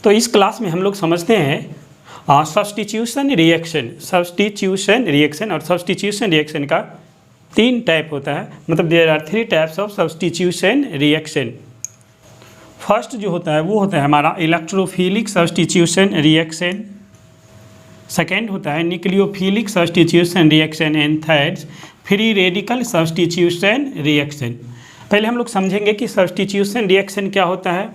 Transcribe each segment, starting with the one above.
तो इस क्लास में हम लोग समझते हैं सब्स्टिट्यूशन रिएक्शन। सब्स्टिट्यूशन रिएक्शन और सब्स्टिट्यूशन रिएक्शन का 3 टाइप होता है, मतलब there are 3 types of substitution reaction. First जो होता है वो होता है हमारा इलेक्ट्रोफिलिक सब्स्टिट्यूशन रिएक्शन, सेकेंड होता है nucleophilic substitution reaction and third free radical substitution reaction. पहले हम लोग समझेंगे कि सब्स्टिट्यूशन रिएक्शन क्या होता है,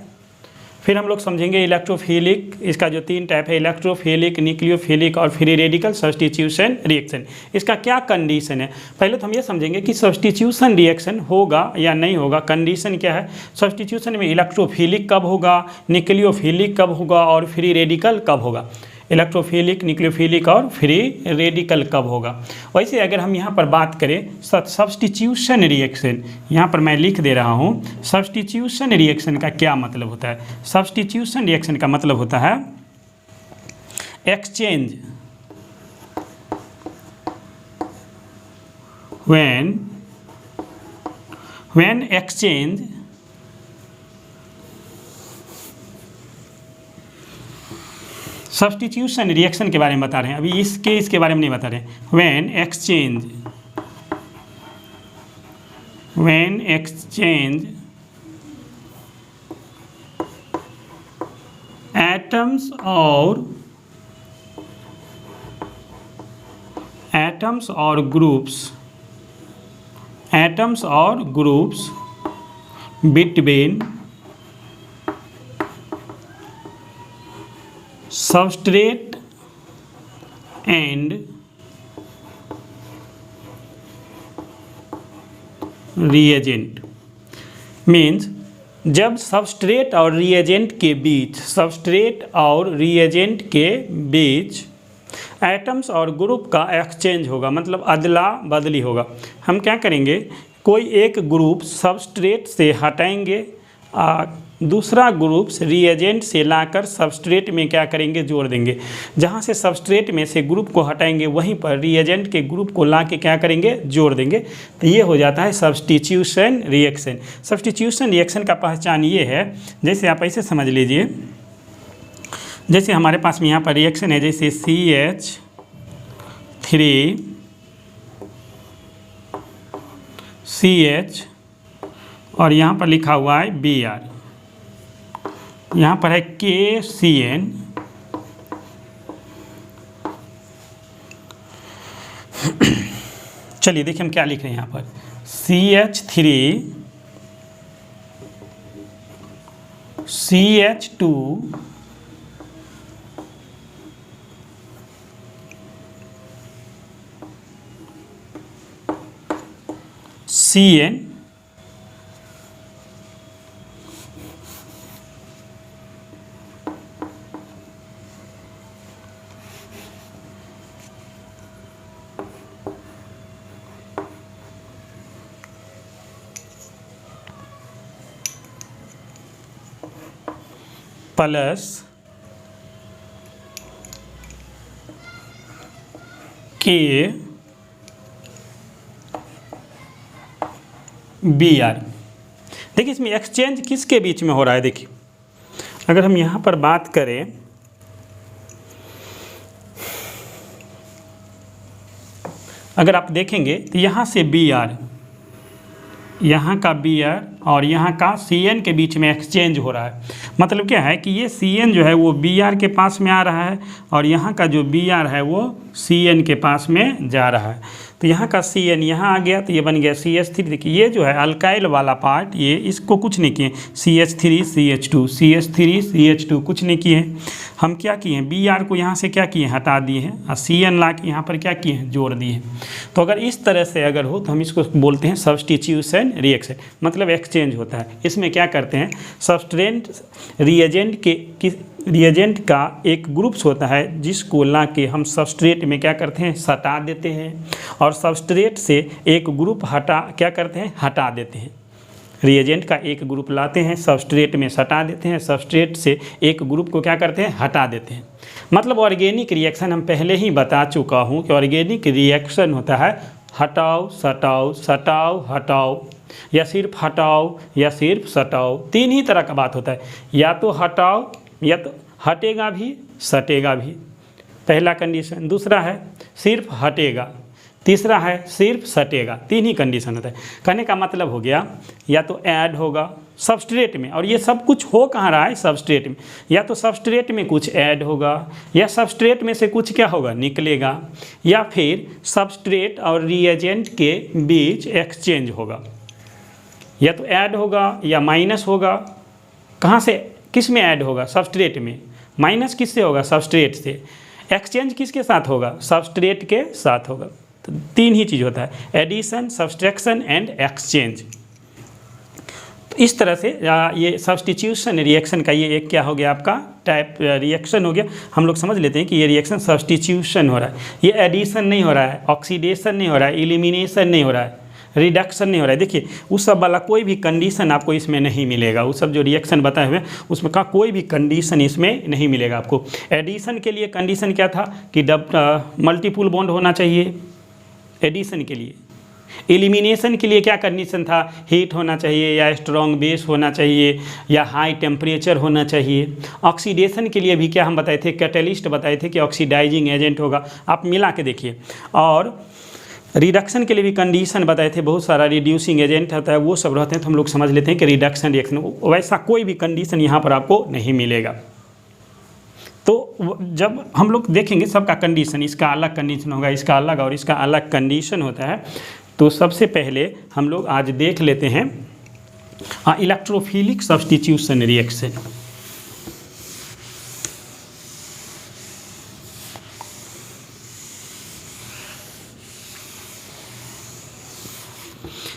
फिर हम लोग समझेंगे इलेक्ट्रोफिलिक, इसका जो 3 टाइप है इलेक्ट्रोफिलिक, न्यूक्लियोफिलिक और फ्री रेडिकल सब्स्टिट्यूशन रिएक्शन, इसका क्या कंडीशन है। पहले तो हम ये समझेंगे कि सब्स्टिट्यूशन रिएक्शन होगा या नहीं होगा, कंडीशन क्या है। सब्स्टिट्यूशन में इलेक्ट्रोफिलिक कब होगा, न्यूक्लियोफिलिक कब होगा और फ्री रेडिकल कब होगा। इलेक्ट्रोफिलिक, न्यूक्लियोफिलिक और फ्री रेडिकल कब होगा। वैसे अगर हम यहाँ पर बात करें सब्स्टिट्यूशन रिएक्शन, यहाँ पर मैं लिख दे रहा हूँ सब्स्टिट्यूशन रिएक्शन का क्या मतलब होता है। सब्स्टिट्यूशन रिएक्शन का मतलब होता है exchange when exchange substitution reaction के बारे में बता रहे हैं, अभी इसके बारे में नहीं बता रहे हैं। when exchange atoms or groups between substrate and reagent means जब सबस्ट्रेट और रिएजेंट के बीच एटम्स और ग्रुप का एक्सचेंज होगा, मतलब अदला बदली होगा। हम क्या करेंगे, कोई एक ग्रुप सबस्ट्रेट से हटाएंगे, दूसरा ग्रुप रिएजेंट से लाकर सबस्ट्रेट में क्या करेंगे, जोड़ देंगे। जहाँ से सबस्ट्रेट में से ग्रुप को हटाएंगे वहीं पर रिएजेंट के ग्रुप को ला के क्या करेंगे, जोड़ देंगे। तो ये हो जाता है सब्स्टिट्यूशन रिएक्शन। सब्स्टिट्यूशन रिएक्शन का पहचान ये है, जैसे आप ऐसे समझ लीजिए, जैसे हमारे पास में यहाँ पर रिएक्शन है, जैसे CH3CH और यहाँ पर लिखा हुआ है Br, यहाँ पर है KCN, चलिए देखिए हम क्या लिख रहे हैं यहाँ पर CH3CH2 CN प्लस KBr। देखिए इसमें एक्सचेंज किसके बीच में हो रहा है। देखिए अगर हम यहाँ पर बात करें, अगर आप देखेंगे तो यहाँ से Br, यहाँ का Br और यहाँ का Cn के बीच में एक्सचेंज हो रहा है। मतलब क्या है कि ये Cn जो है वो Br के पास में आ रहा है और यहाँ का जो Br है वो Cn के पास में जा रहा है। तो यहाँ का Cn यहाँ आ गया तो ये बन गया CH3। देखिए ये जो है अल्काइल वाला पार्ट, ये इसको कुछ नहीं किए, CH3CH2 कुछ नहीं किए। हम क्या किए हैं, Br को यहाँ से क्या किए, हटा दिए हैं और Cn ला के यहाँ पर क्या किए हैं, जोड़ दिए हैं। तो अगर इस तरह से अगर हो तो हम इसको बोलते हैं सब्स्टिट्यूशन रिएक्शन, मतलब एक्सचेंज होता है। इसमें क्या करते हैं, सबस्ट्रेट रिएजेंट का एक ग्रुप्स होता है जिसको ला के हम सबस्ट्रेट में क्या करते हैं, सटा देते हैं, और सबस्ट्रेट से एक ग्रुप क्या करते हैं, हटा देते हैं। रिएजेंट का एक ग्रुप लाते हैं, सबस्ट्रेट में सटा देते हैं, सबस्ट्रेट से एक ग्रुप को क्या करते हैं, हटा देते हैं। मतलब ऑर्गेनिक रिएक्शन हम पहले ही बता चुका हूँ कि ऑर्गेनिक रिएक्शन होता है हटाओ सटाओ, सटाओ हटाओ, या सिर्फ हटाओ या सिर्फ सटाओ। 3 ही तरह का बात होता है, या तो हटाओ या तो हटेगा भी सटेगा भी, पहला कंडीशन। दूसरा है सिर्फ हटेगा, तीसरा है सिर्फ सटेगा। तीन ही कंडीशन होता है। कहने का मतलब हो गया या तो ऐड होगा सबस्ट्रेट में, और ये सब कुछ हो कहाँ रहा है, सबस्ट्रेट में। या तो सबस्ट्रेट में कुछ ऐड होगा, या सबस्ट्रेट में से कुछ क्या होगा, निकलेगा, या फिर सबस्ट्रेट और रिएजेंट के बीच एक्सचेंज होगा। या तो ऐड होगा या माइनस होगा। कहाँ से, किस में ऐड होगा, सबस्ट्रेट में। माइनस किससे होगा, सबस्ट्रेट से। एक्सचेंज किसके साथ होगा, सबस्ट्रेट के साथ होगा। तो तीन ही चीज़ होता है, एडिशन, सब्सट्रैक्शन एंड एक्सचेंज। तो इस तरह से ये सब्स्टिट्यूशन रिएक्शन का ये एक क्या हो गया, आपका टाइप रिएक्शन हो गया। हम लोग समझ लेते हैं कि ये रिएक्शन सब्स्टिट्यूशन हो रहा है, ये एडिशन नहीं हो रहा है, ऑक्सीडेशन नहीं हो रहा है, एलिमिनेशन नहीं हो रहा है, रिडक्शन नहीं हो रहा है। देखिए उस सब वाला कोई भी कंडीशन आपको इसमें नहीं मिलेगा। उस सब जो रिएक्शन बताए हुए उसमें का कोई भी कंडीशन इसमें नहीं मिलेगा आपको। एडिशन के लिए कंडीशन क्या था कि मल्टीपुल बॉन्ड होना चाहिए एडिशन के लिए। एलिमिनेशन के लिए क्या कंडीशन था, हीट होना चाहिए, या स्ट्रॉन्ग बेस होना चाहिए, या हाई टेम्परेचर होना चाहिए। ऑक्सीडेशन के लिए भी क्या हम बताए थे, कैटलिस्ट बताए थे कि ऑक्सीडाइजिंग एजेंट होगा। आप मिला के देखिए। और रिडक्शन के लिए भी कंडीशन बताए थे, बहुत सारा रिड्यूसिंग एजेंट होता है, वो सब रहते हैं। तो हम लोग समझ लेते हैं कि रिडक्शन रिएक्शन, वैसा कोई भी कंडीशन यहाँ पर आपको नहीं मिलेगा। तो जब हम लोग देखेंगे सबका कंडीशन, इसका अलग कंडीशन होगा, इसका अलग, और इसका अलग कंडीशन होता है। तो सबसे पहले हम लोग आज देख लेते हैं electrophilic substitution reaction.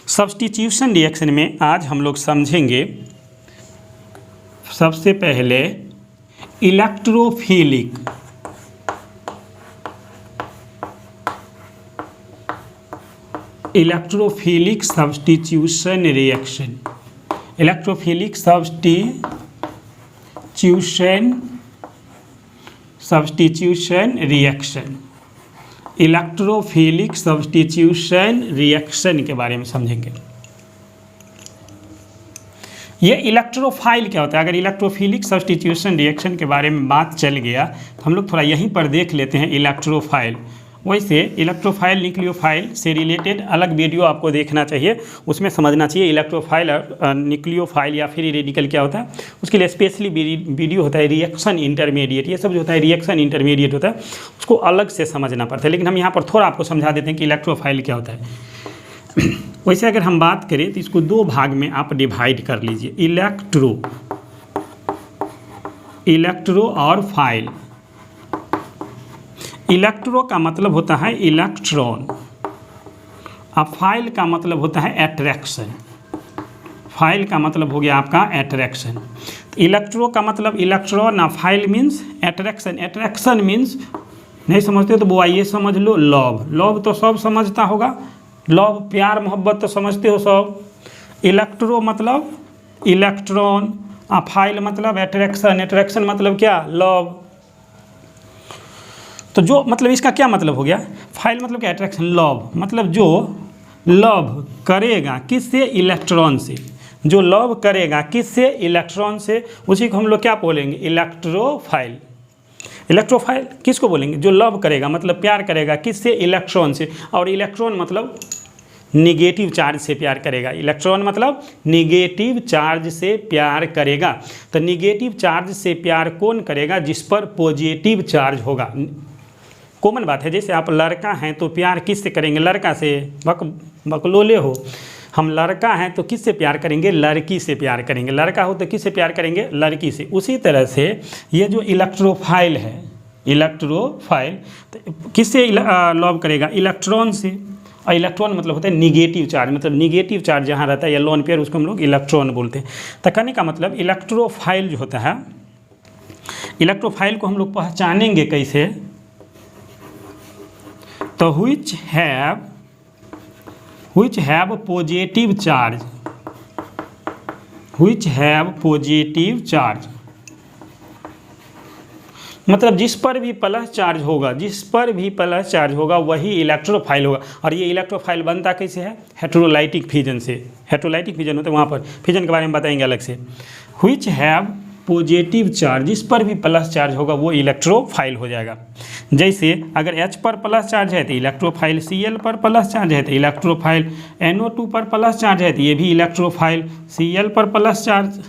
Substitution reaction में आज हम लोग समझेंगे सबसे पहले electrophilic substitution reaction. Electrophilic substitution reaction, electrophilic substitution reaction के बारे में समझेंगे। ये इलेक्ट्रोफाइल क्या होता है। अगर इलेक्ट्रोफिलिक सब्स्टिट्यूशन रिएक्शन के बारे में बात चल गया तो हम लोग थोड़ा यहीं पर देख लेते हैं इलेक्ट्रोफाइल। वैसे इलेक्ट्रोफाइल न्यूक्लियोफाइल से रिलेटेड अलग वीडियो आपको देखना चाहिए, उसमें समझना चाहिए इलेक्ट्रोफाइल और न्यूक्लियोफाइल या फिर रेडिकल क्या होता है। उसके लिए स्पेशली वीडियो होता है रिएक्शन इंटरमीडिएट। ये सब जो होता है रिएक्शन इंटरमीडिएट होता है, उसको अलग से समझना पड़ता है। लेकिन हम यहाँ पर थोड़ा आपको समझा देते हैं कि इलेक्ट्रोफाइल क्या होता है। वैसे अगर हम बात करें तो इसको दो भाग में आप डिवाइड कर लीजिए, इलेक्ट्रो और फाइल। इलेक्ट्रो का मतलब होता है इलेक्ट्रॉन, अब फाइल का मतलब होता है अट्रैक्शन। फाइल का मतलब हो गया आपका अट्रैक्शन। इलेक्ट्रो का मतलब इलेक्ट्रॉन, और file means attraction. Attraction means नहीं समझते तो वो आइए समझ लो, लव। लव तो सब समझता होगा, लव प्यार मोहब्बत तो समझते हो सब। इलेक्ट्रो मतलब इलेक्ट्रॉन, और फाइल मतलब अट्रैक्शन। अट्रैक्शन मतलब क्या, लव। तो जो मतलब इसका क्या मतलब हो गया, फाइल मतलब क्या, अट्रैक्शन, लव। मतलब जो लव करेगा किससे, इलेक्ट्रॉन से। जो लव करेगा किससे, इलेक्ट्रॉन से, उसी को हम लोग क्या बोलेंगे, इलेक्ट्रोफाइल। इलेक्ट्रोफाइल किसको बोलेंगे, जो लव करेगा मतलब प्यार करेगा किससे, इलेक्ट्रॉन से। और इलेक्ट्रॉन मतलब निगेटिव चार्ज से प्यार करेगा। इलेक्ट्रॉन मतलब निगेटिव चार्ज से प्यार करेगा। तो निगेटिव चार्ज से प्यार कौन करेगा, जिस पर पॉजिटिव चार्ज होगा। कॉमन बात है, जैसे आप लड़का हैं तो प्यार किससे करेंगे, लड़का से। बकलोले हो, हम लड़का हैं तो किससे प्यार करेंगे, लड़की से प्यार करेंगे। लड़का हो तो किससे प्यार करेंगे, लड़की से। उसी तरह से ये जो इलेक्ट्रोफाइल है, इलेक्ट्रोफाइल तो किससे लव करेगा, इलेक्ट्रॉन से। और इलेक्ट्रॉन मतलब होता है निगेटिव चार्ज, मतलब निगेटिव चार्ज जहाँ रहता है या लोन पेयर, उसको हम लोग इलेक्ट्रॉन बोलते हैं। तो कहने का मतलब इलेक्ट्रोफाइल जो होता है, इलेक्ट्रोफाइल को हम लोग पहचानेंगे कैसे, तो which have positive charge, मतलब जिस पर भी प्लस चार्ज होगा, वही इलेक्ट्रोफाइल होगा। और ये इलेक्ट्रोफाइल बनता कैसे है, हेटेरोलाइटिक फिजन से। हेटेरोलाइटिक फिजन होता है, वहाँ पर फिजन के बारे में बताएंगे अलग से। which have पॉजिटिव चार्ज, जिस पर भी प्लस चार्ज होगा वो इलेक्ट्रोफाइल हो जाएगा। जैसे अगर H पर प्लस चार्ज है तो इलेक्ट्रोफाइल, Cl पर प्लस चार्ज है तो इलेक्ट्रोफाइल, NO2 पर प्लस चार्ज है तो ये भी इलेक्ट्रोफाइल, Cl पर प्लस चार्ज,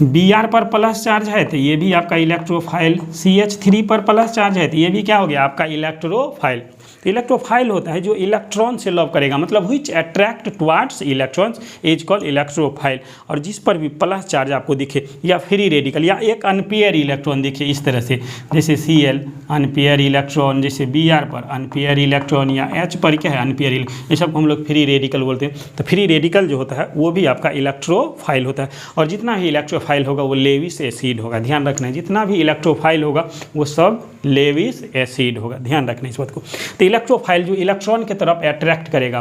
Br पर प्लस चार्ज है तो ये भी आपका इलेक्ट्रोफाइल, CH3 पर प्लस चार्ज है तो ये भी क्या हो गया आपका इलेक्ट्रोफाइल। तो इलेक्ट्रोफाइल होता है जो इलेक्ट्रॉन से लव करेगा, मतलब which attract towards electrons is called electrophile. और जिस पर भी प्लस चार्ज आपको दिखे या फ्री रेडिकल या एक अनपेयर इलेक्ट्रॉन दिखे इस तरह से, जैसे Cl अनपेयर इलेक्ट्रॉन, जैसे Br पर अनपेयर इलेक्ट्रॉन या H पर क्या है अनपेयर, ये सब हम लोग फ्री रेडिकल बोलते हैं। तो फ्री रेडिकल जो होता है वो भी आपका इलेक्ट्रोफाइल होता है। और जितना भी इलेक्ट्रोफाइल होगा वो लेविस एसिड होगा, ध्यान रखना है, जितना भी इलेक्ट्रोफाइल होगा वो सब लेविस एसिड होगा, ध्यान रखना इस बात को। तो इलेक्ट्रोफाइल जो इलेक्ट्रॉन की तरफ अट्रैक्ट करेगा,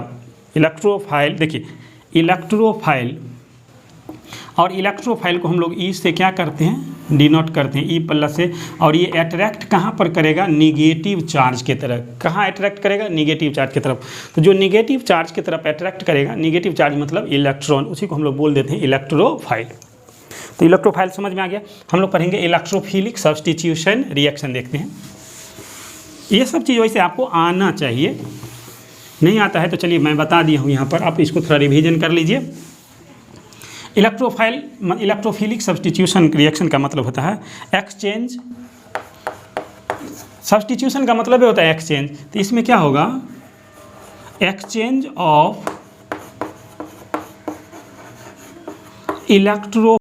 इलेक्ट्रोफाइल देखिए, इलेक्ट्रोफाइल और इलेक्ट्रोफाइल को हम लोग ई से क्या करते हैं, डिनोट करते हैं, ई प्लस से। और ये अट्रैक्ट कहाँ पर करेगा, निगेटिव चार्ज की तरफ। कहाँ अट्रैक्ट करेगा, निगेटिव चार्ज की तरफ। तो जो निगेटिव चार्ज की तरफ अट्रैक्ट करेगा, निगेटिव चार्ज मतलब इलेक्ट्रॉन, उसी को हम लोग बोल देते हैं इलेक्ट्रोफाइल। तो इलेक्ट्रोफाइल समझ में आ गया। हम लोग पढ़ेंगे इलेक्ट्रोफिलिक सब्स्टिट्यूशन रिएक्शन, देखते हैं। ये सब चीज़ वैसे आपको आना चाहिए, नहीं आता है तो चलिए मैं बता दिया हूँ यहाँ पर, आप इसको थोड़ा रिवीजन कर लीजिए। इलेक्ट्रोफिलिक सब्स्टिट्यूशन रिएक्शन का मतलब होता है एक्सचेंज, सब्स्टिट्यूशन का मतलब ये होता है एक्सचेंज। तो इसमें क्या होगा, एक्सचेंज ऑफ इलेक्ट्रो